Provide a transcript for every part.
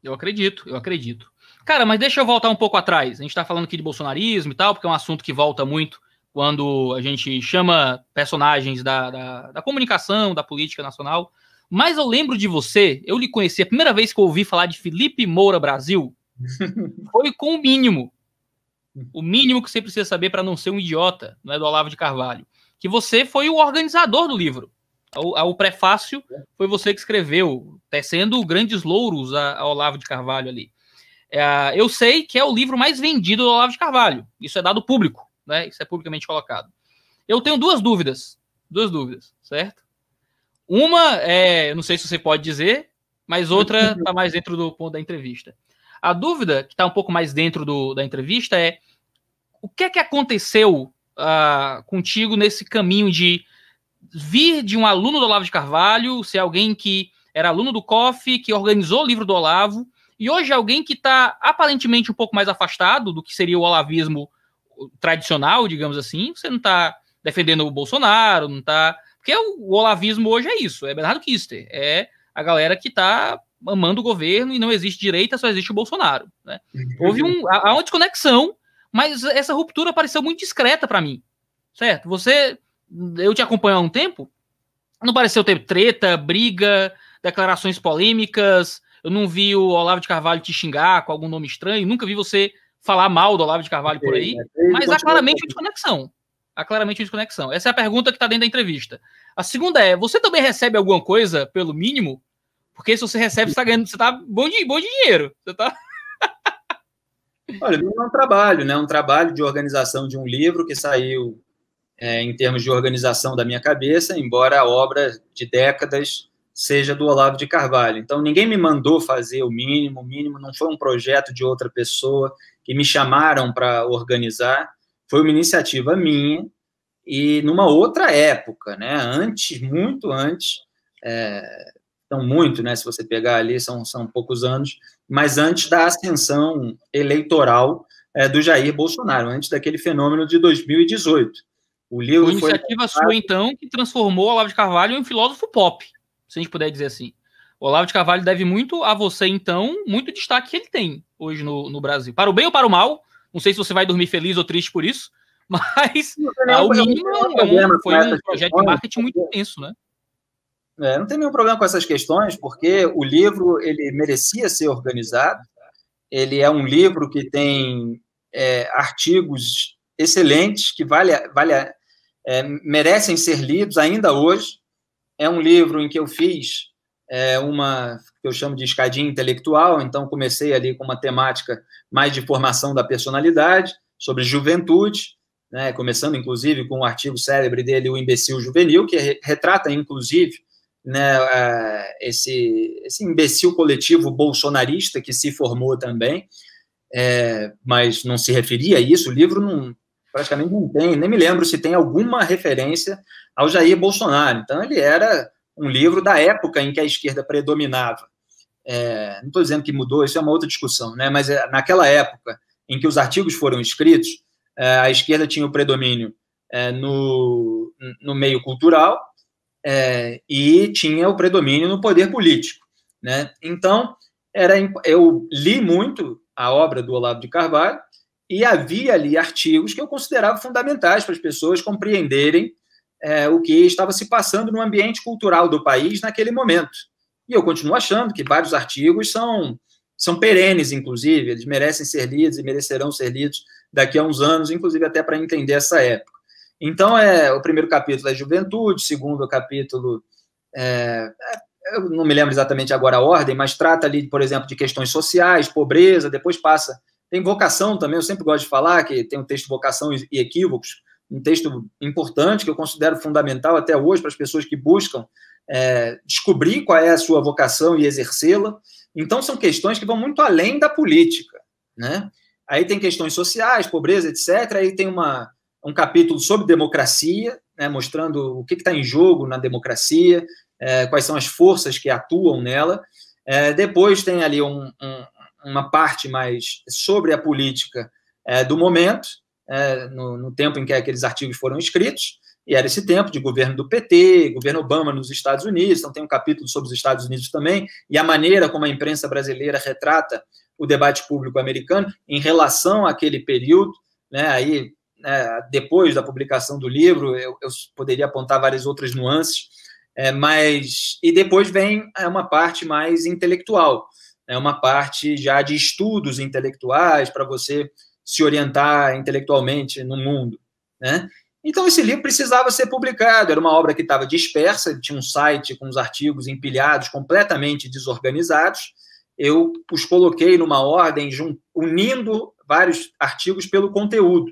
Eu acredito, eu acredito. Cara, mas deixa eu voltar um pouco atrás. A gente tá falando aqui de bolsonarismo e tal, porque é um assunto que volta muito quando a gente chama personagens da comunicação, da política nacional. Mas eu lembro de você, eu lhe conheci, a primeira vez que eu ouvi falar de Felipe Moura Brasil foi com o mínimo. O mínimo que você precisa saber para não ser um idiota, não é do Olavo de Carvalho. Que você foi o organizador do livro. O prefácio foi você que escreveu, tecendo grandes louros a Olavo de Carvalho ali. Eu sei que é o livro mais vendido do Olavo de Carvalho. Isso é dado público, né? Isso é publicamente colocado. Eu tenho duas dúvidas, certo? Uma eu não sei se você pode dizer, mas outra está mais dentro do ponto da entrevista. A dúvida, que está um pouco mais dentro da entrevista, é o que é que aconteceu contigo nesse caminho de vir de um aluno do Olavo de Carvalho, ser alguém que era aluno do COF, que organizou o livro do Olavo, e hoje alguém que está aparentemente um pouco mais afastado do que seria o olavismo tradicional, digamos assim. Você não está defendendo o Bolsonaro, não está... Porque o olavismo hoje é isso, é Bernardo Kister, é a galera que está amando o governo e não existe direita, só existe o Bolsonaro, né? Houve há uma desconexão, mas essa ruptura pareceu muito discreta para mim, certo? Eu te acompanho há um tempo, não pareceu ter treta, briga, declarações polêmicas, eu não vi o Olavo de Carvalho te xingar com algum nome estranho, nunca vi você falar mal do Olavo de Carvalho por aí, mas há claramente uma desconexão. Há claramente uma desconexão. Essa é a pergunta que está dentro da entrevista. A segunda é, você também recebe alguma coisa pelo mínimo? Porque se você recebe, você está ganhando, você está bom de dinheiro. Você tá... Olha, é um trabalho, né? Um trabalho de organização de um livro que saiu em termos de organização da minha cabeça, embora a obra de décadas seja do Olavo de Carvalho. Então, ninguém me mandou fazer o mínimo não foi um projeto de outra pessoa que me chamaram para organizar, foi uma iniciativa minha e numa outra época, né? Antes, muito antes, então muito, né? Se você pegar ali, são poucos anos, mas antes da ascensão eleitoral do Jair Bolsonaro, antes daquele fenômeno de 2018. O livro foi iniciativa sua, então, que transformou o Olavo de Carvalho em um filósofo pop, se a gente puder dizer assim. O Olavo de Carvalho deve muito a você, então, muito destaque que ele tem hoje no Brasil. Para o bem ou para o mal, não sei se você vai dormir feliz ou triste por isso, mas o mínimo foi um projeto de marketing muito intenso, né? Não tem nenhum problema com essas questões, porque o livro ele merecia ser organizado, ele é um livro que tem artigos excelentes, que merecem ser lidos ainda hoje. É um livro em que eu fiz uma que eu chamo de escadinha intelectual, então comecei ali com uma temática mais de formação da personalidade, sobre juventude, né, começando inclusive com um artigo célebre dele, O Imbecil Juvenil, que retrata inclusive, né, esse imbecil coletivo bolsonarista que se formou também, mas não se referia a isso. O livro praticamente não tem, nem me lembro se tem alguma referência ao Jair Bolsonaro. Então, ele era um livro da época em que a esquerda predominava. Não estou dizendo que mudou, isso é uma outra discussão, né? Mas naquela época em que os artigos foram escritos, a esquerda tinha o predomínio no meio cultural e tinha o predomínio no poder político, né? Então, eu li muito a obra do Olavo de Carvalho e havia ali artigos que eu considerava fundamentais para as pessoas compreenderem o que estava se passando no ambiente cultural do país naquele momento. E eu continuo achando que vários artigos são perenes, inclusive, eles merecem ser lidos e merecerão ser lidos daqui a uns anos, inclusive até para entender essa época. Então, o primeiro capítulo é juventude, o segundo capítulo, eu não me lembro exatamente agora a ordem, mas trata ali, por exemplo, de questões sociais, pobreza, depois passa... Tem vocação também, eu sempre gosto de falar que tem um texto Vocação e Equívocos, um texto importante que eu considero fundamental até hoje para as pessoas que buscam descobrir qual é a sua vocação e exercê-la. Então, são questões que vão muito além da política, né? Aí tem questões sociais, pobreza, etc. Aí tem um capítulo sobre democracia, né, mostrando o que está em jogo na democracia, quais são as forças que atuam nela. Depois tem ali uma parte mais sobre a política do momento, no tempo em que aqueles artigos foram escritos, e era esse tempo de governo do PT, governo Obama nos Estados Unidos, então tem um capítulo sobre os Estados Unidos também, e a maneira como a imprensa brasileira retrata o debate público americano em relação àquele período, né, aí, depois da publicação do livro, eu poderia apontar várias outras nuances, e depois vem uma parte mais intelectual, uma parte já de estudos intelectuais para você se orientar intelectualmente no mundo, né? Então, esse livro precisava ser publicado, era uma obra que estava dispersa, ele tinha um site com os artigos empilhados, completamente desorganizados, eu os coloquei numa ordem, unindo vários artigos pelo conteúdo.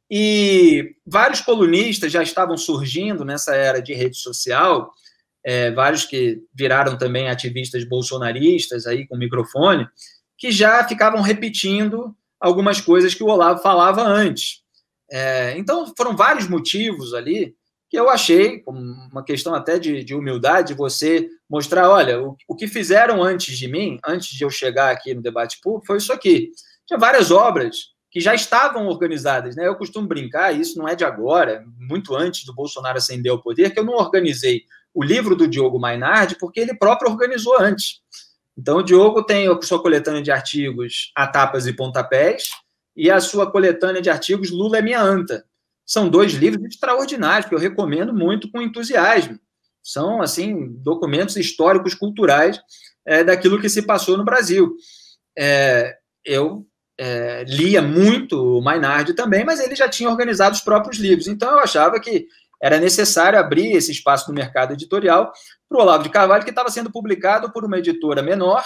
E vários colunistas já estavam surgindo nessa era de rede social, vários que viraram também ativistas bolsonaristas, aí com microfone, que já ficavam repetindo algumas coisas que o Olavo falava antes. Então, foram vários motivos ali que eu achei, como uma questão até de humildade, você mostrar, olha, o que fizeram antes de mim, antes de eu chegar aqui no debate público, foi isso aqui. Tinha várias obras que já estavam organizadas, né? Eu costumo brincar, isso não é de agora, muito antes do Bolsonaro ascender ao poder, que eu não organizei o livro do Diogo Mainardi, porque ele próprio organizou antes. Então, o Diogo tem a sua coletânea de artigos A Tapas e Pontapés, e a sua coletânea de artigos Lula é Minha Anta. São 2 livros extraordinários, que eu recomendo muito com entusiasmo. São, assim, documentos históricos, culturais daquilo que se passou no Brasil. Eu lia muito o Mainardi também, mas ele já tinha organizado os próprios livros. Então, eu achava que era necessário abrir esse espaço no mercado editorial para o Olavo de Carvalho, que estava sendo publicado por uma editora menor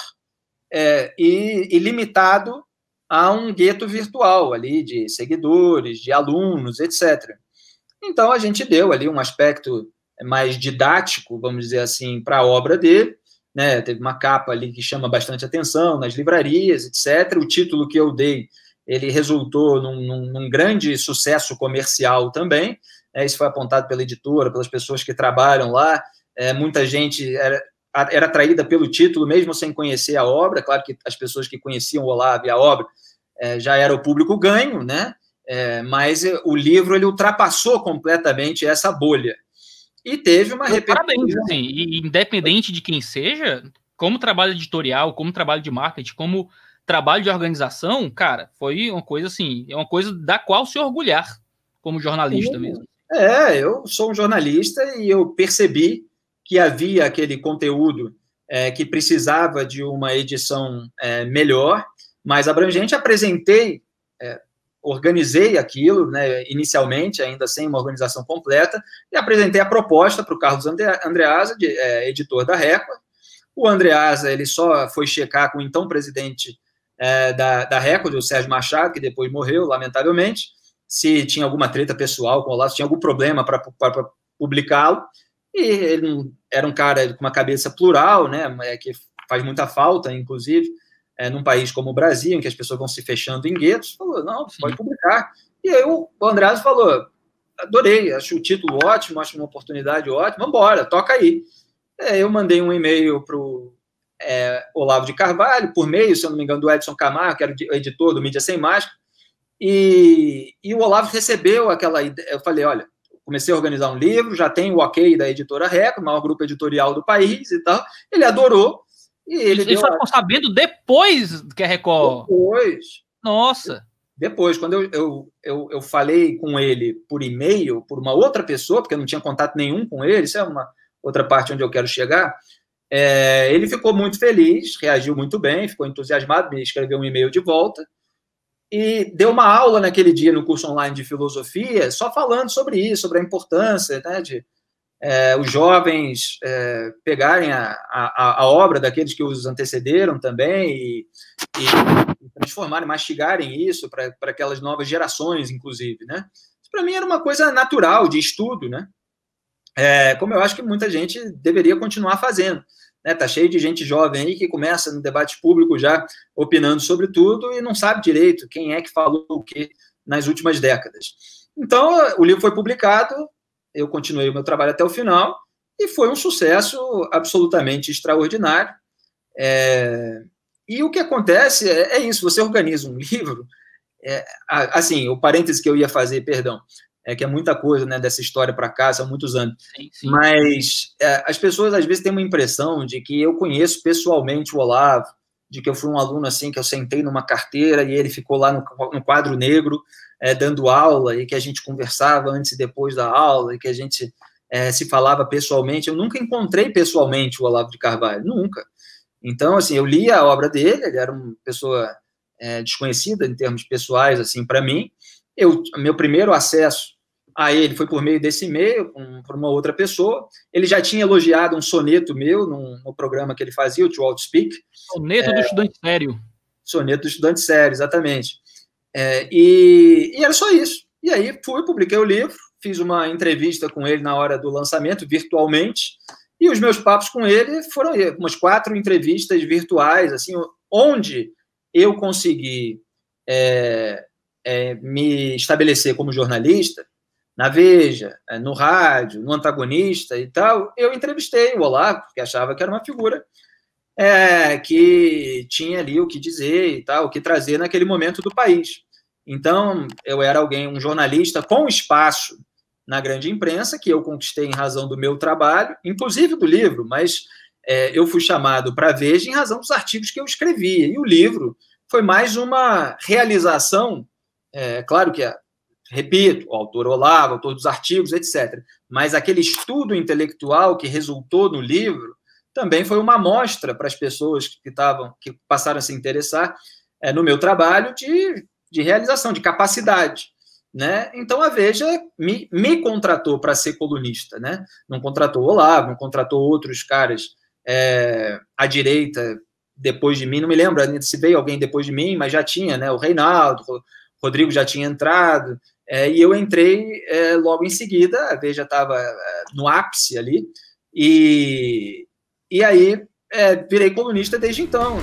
e limitado a um gueto virtual ali de seguidores, de alunos, etc. Então, a gente deu ali um aspecto mais didático, vamos dizer assim, para a obra dele, né? Teve uma capa ali que chama bastante atenção nas livrarias, etc. O título que eu dei, ele resultou num grande sucesso comercial também, isso foi apontado pela editora, pelas pessoas que trabalham lá, muita gente era atraída pelo título, mesmo sem conhecer a obra. Claro que as pessoas que conheciam o Olavo e a obra já era o público ganho, né? Mas o livro ele ultrapassou completamente essa bolha. E teve uma repercussão. Parabéns, assim, e independente de quem seja, como trabalho editorial, como trabalho de marketing, como trabalho de organização, cara, foi uma coisa assim, é uma coisa da qual se orgulhar como jornalista mesmo. Eu sou um jornalista e eu percebi que havia aquele conteúdo que precisava de uma edição melhor, mais abrangente. Apresentei, organizei aquilo, né, inicialmente, ainda sem uma organização completa, e apresentei a proposta para o Carlos Andreasa, editor da Record. O Andreasa ele só foi checar com o então presidente da Record, o Sérgio Machado, que depois morreu, lamentavelmente, se tinha alguma treta pessoal com o Olavo, se tinha algum problema para publicá-lo, e ele era um cara com uma cabeça plural, né, que faz muita falta, inclusive, num país como o Brasil, em que as pessoas vão se fechando em guetos. Falou, não, pode publicar. E aí o Andreasa falou, adorei, acho o título ótimo, acho uma oportunidade ótima, vamos embora, toca aí. Eu mandei um e-mail para o Olavo de Carvalho, por meio, se eu não me engano, do Edson Camargo, que era o editor do Mídia Sem Máscara, e o Olavo recebeu aquela ideia. Eu falei, olha, comecei a organizar um livro, já tem o ok da editora Record, o maior grupo editorial do país e tal. Ele adorou. E ele só ficou sabendo depois que a Record... Depois. Nossa. Depois, quando eu falei com ele por e-mail, por uma outra pessoa, porque eu não tinha contato nenhum com ele, isso é uma outra parte onde eu quero chegar, ele ficou muito feliz, reagiu muito bem, ficou entusiasmado, me escreveu um e-mail de volta, e deu uma aula naquele dia no curso online de filosofia, só falando sobre isso, sobre a importância, né, de os jovens pegarem a obra daqueles que os antecederam também e transformarem, mastigarem isso para aquelas novas gerações, inclusive, né? Isso para mim era uma coisa natural de estudo, né? Como eu acho que muita gente deveria continuar fazendo. Tá cheio de gente jovem aí que começa no debate público já opinando sobre tudo e não sabe direito quem é que falou o que nas últimas décadas. Então, o livro foi publicado, eu continuei o meu trabalho até o final e foi um sucesso absolutamente extraordinário. E o que acontece é isso, você organiza um livro, assim, o parêntese que eu ia fazer, perdão, que é muita coisa, né, dessa história para cá, são muitos anos. Sim, sim. Mas as pessoas, às vezes, têm uma impressão de que eu conheço pessoalmente o Olavo, de que eu fui um aluno assim, que eu sentei numa carteira e ele ficou lá no quadro negro, dando aula, e que a gente conversava antes e depois da aula, e que a gente se falava pessoalmente. Eu nunca encontrei pessoalmente o Olavo de Carvalho, nunca. Então, assim, eu li a obra dele, ele era uma pessoa desconhecida em termos pessoais, assim, para mim. Meu primeiro acesso a ele foi por meio desse e-mail, por uma outra pessoa. Ele já tinha elogiado um soneto meu no programa que ele fazia, o To Outspeak. Soneto do Estudante Sério. Soneto do Estudante Sério, exatamente. E era só isso. E aí publiquei o livro, fiz uma entrevista com ele na hora do lançamento, virtualmente, e os meus papos com ele foram umas 4 entrevistas virtuais, assim, onde eu consegui me estabelecer como jornalista, na Veja, no rádio, no Antagonista e tal. Eu entrevistei o Olavo, porque achava que era uma figura que tinha ali o que dizer e tal, o que trazer naquele momento do país. Então, eu era um jornalista com espaço na grande imprensa, que eu conquistei em razão do meu trabalho, inclusive do livro, mas eu fui chamado para a Veja em razão dos artigos que eu escrevia. E o livro foi mais uma realização, claro que repito, o autor Olavo, autor dos artigos, etc. Mas aquele estudo intelectual que resultou no livro também foi uma amostra para as pessoas que passaram a se interessar no meu trabalho de realização, de capacidade. Né? Então, a Veja me contratou para ser colunista. Né? Não contratou o Olavo, não contratou outros caras à direita depois de mim. Não me lembro se veio alguém depois de mim, mas já tinha, né? O Reinaldo, o Rodrigo já tinha entrado. E eu entrei logo em seguida. A Veja estava no ápice ali. E aí virei colunista desde então.